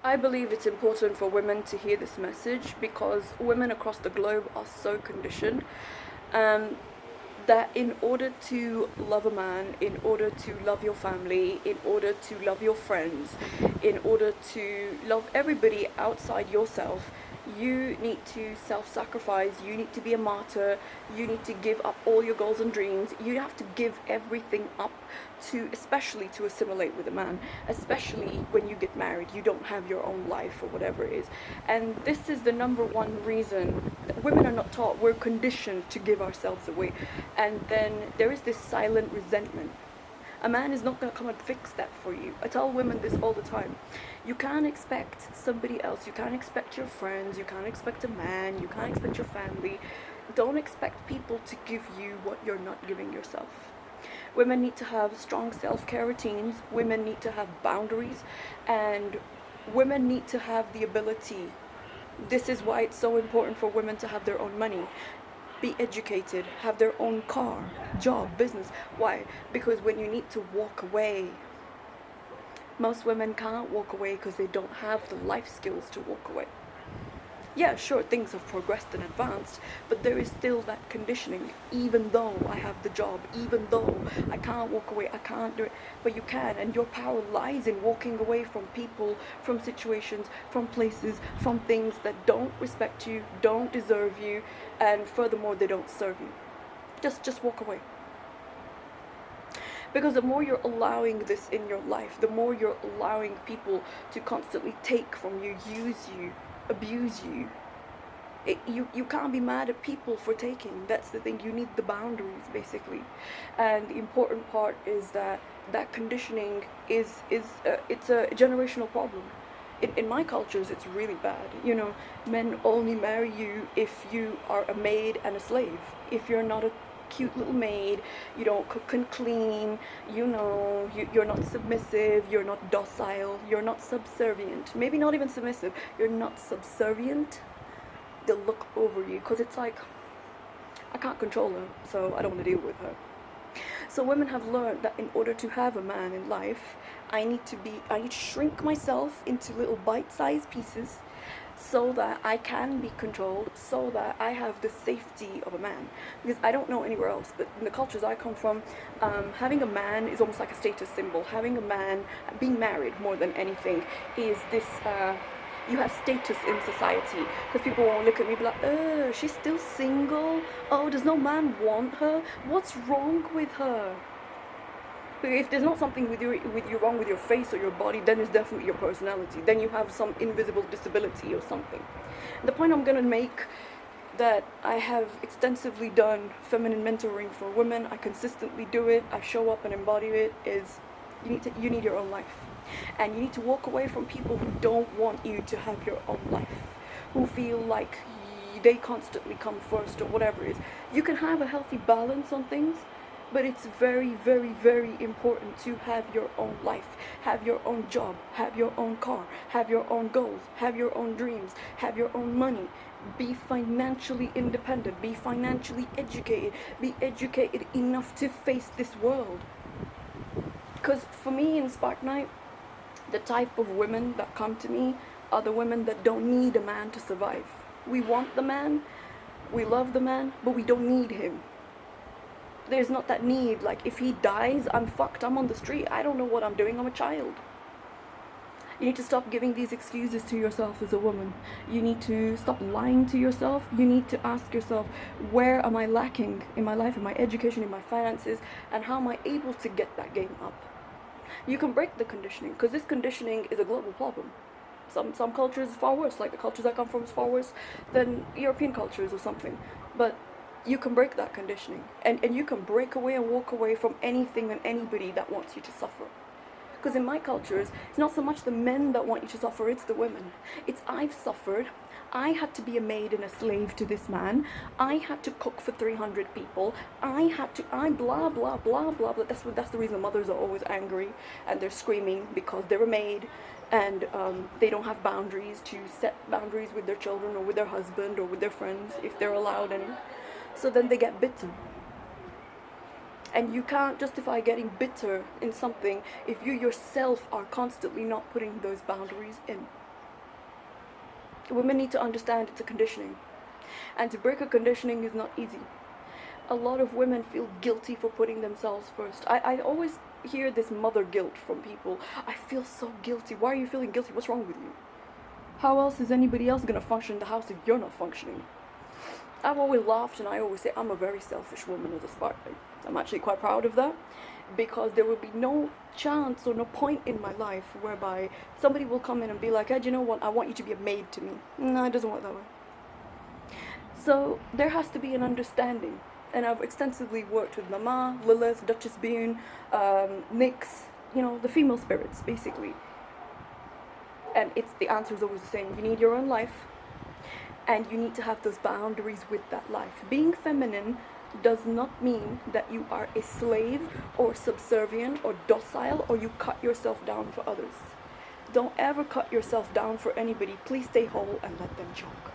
I believe it's important for women to hear this message because women across the globe are so conditioned um, that in order to love a man, in order to love your family, in order to love your friends, in order to love everybody outside yourself, you need to self-sacrifice, you need to be a martyr, you need to give up all your goals and dreams, you have to give everything up to, especially to assimilate with a man, especially when you get married, you don't have your own life or whatever it is. And this is the number one reason that women are not taught. We're conditioned to give ourselves away. And then there is this silent resentment. A man is not going to come and fix that for you. I tell women this all the time. You can't expect somebody else. You can't expect your friends. You can't expect a man. You can't expect your family. Don't expect people to give you what you're not giving yourself. Women need to have strong self-care routines. Women need to have boundaries. And women need to have the ability. This is why it's so important for women to have their own money. Be educated, have their own car, job, business. Why? Because when you need to walk away, most women can't walk away because they don't have the life skills to walk away. Yeah, sure, things have progressed and advanced, but there is still that conditioning. Even though I have the job, even though I can't walk away, I can't do it, but you can, and your power lies in walking away from people, from situations, from places, from things that don't respect you, don't deserve you, and furthermore, they don't serve you. Just walk away. Because the more you're allowing this in your life, the more you're allowing people to constantly take from you, use you, abuse you. You can't be mad at people for taking. That's the thing. You need the boundaries, basically. And the important part is that conditioning is it's a generational problem. In my cultures, it's really bad. You know, men only marry you if you are a maid and a slave. If you're not a cute little maid, you don't cook and clean, you know, you're not submissive, you're not docile, you're not subservient, maybe not even submissive, you're not subservient, they'll look over you, because it's like, I can't control her, so I don't want to deal with her. So women have learned that in order to have a man in life, I need to shrink myself into little bite-sized pieces so that I can be controlled, so that I have the safety of a man. Because I don't know anywhere else, but in the cultures I come from, having a man is almost like a status symbol. Having a man, being married more than anything, is this, you have status in society. Because people won't look at me and be like, oh, she's still single? Oh, does no man want her? What's wrong with her? If there's not something with you wrong with your face or your body, then it's definitely your personality. Then you have some invisible disability or something. The point I'm gonna make, that I have extensively done feminine mentoring for women, I consistently do it, I show up and embody it, is you need your own life. And you need to walk away from people who don't want you to have your own life, who feel like they constantly come first or whatever it is. You can have a healthy balance on things, but it's very, very, very important to have your own life, have your own job, have your own car, have your own goals, have your own dreams, have your own money. Be financially independent, be financially educated, be educated enough to face this world. Because for me in Spartanite, the type of women that come to me are the women that don't need a man to survive. We want the man, we love the man, but we don't need him. There's not that need, like if he dies, I'm fucked, I'm on the street, I don't know what I'm doing, I'm a child. You need to stop giving these excuses to yourself as a woman. You need to stop lying to yourself. You need to ask yourself, where am I lacking in my life, in my education, in my finances, and how am I able to get that game up? You can break the conditioning, because this conditioning is a global problem. Some cultures is far worse, like the cultures I come from is far worse than European cultures or something. But you can break that conditioning, and you can break away and walk away from anything and anybody that wants you to suffer. Because in my cultures, it's not so much the men that want you to suffer, it's the women. It's I've suffered, I had to be a maid and a slave to this man, I had to cook for 300 people, I blah, blah, blah, blah, blah. That's the reason mothers are always angry, and they're screaming because they're a maid, and they don't have boundaries to set boundaries with their children or with their husband or with their friends, if they're allowed any. So then they get bitter. And you can't justify getting bitter in something if you yourself are constantly not putting those boundaries in. Women need to understand it's a conditioning. And to break a conditioning is not easy. A lot of women feel guilty for putting themselves first. I always hear this mother guilt from people. I feel so guilty. Why are you feeling guilty? What's wrong with you? How else is anybody else going to function in the house if you're not functioning? I've always laughed and I always say I'm a very selfish woman as a Spartanite. I'm actually quite proud of that, because there will be no chance or no point in my life whereby somebody will come in and be like, hey, do you know what, I want you to be a maid to me. No, it doesn't work that way. So there has to be an understanding. And I've extensively worked with Mama, Lilith, Duchess Bean, Nyx, the female spirits, basically. And the answer is always the same. You need your own life, and you need to have those boundaries with that life. Being feminine does not mean that you are a slave or subservient or docile, or you cut yourself down for others. Don't ever cut yourself down for anybody. Please stay whole and let them choke.